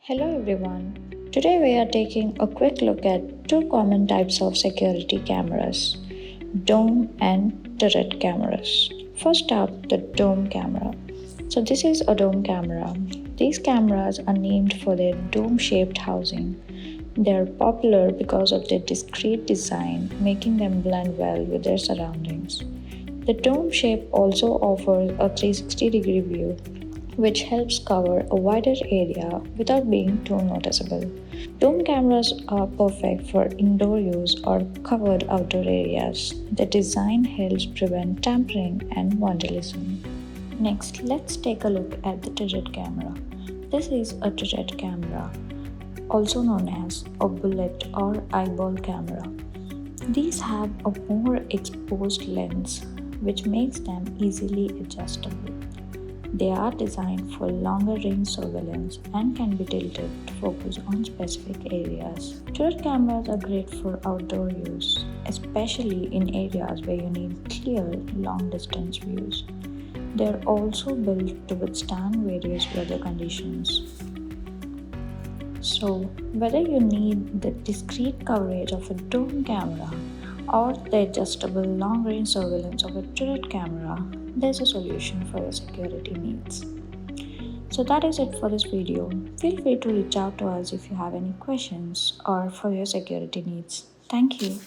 Hello everyone. Today we are taking a quick look at two common types of security cameras, dome and turret cameras. First up, the dome camera. So this is a dome camera. These cameras are named for their dome-shaped housing. They are popular because of their discreet design, making them blend well with their surroundings. The dome shape also offers a 360-degree view, which helps cover a wider area without being too noticeable. Dome cameras are perfect for indoor use or covered outdoor areas. The design helps prevent tampering and vandalism. Next, let's take a look at the turret camera. This is a turret camera, also known as a bullet or eyeball camera. These have a more exposed lens, which makes them easily adjustable. They are designed for longer range surveillance and can be tilted to focus on specific areas. Turret cameras are great for outdoor use, especially in areas where you need clear, long distance views. They are also built to withstand various weather conditions. So, whether you need the discrete coverage of a dome camera or the adjustable long-range surveillance of a turret camera, there's a solution for your security needs. So that is it for this video. Feel free to reach out to us if you have any questions or for your security needs. Thank you.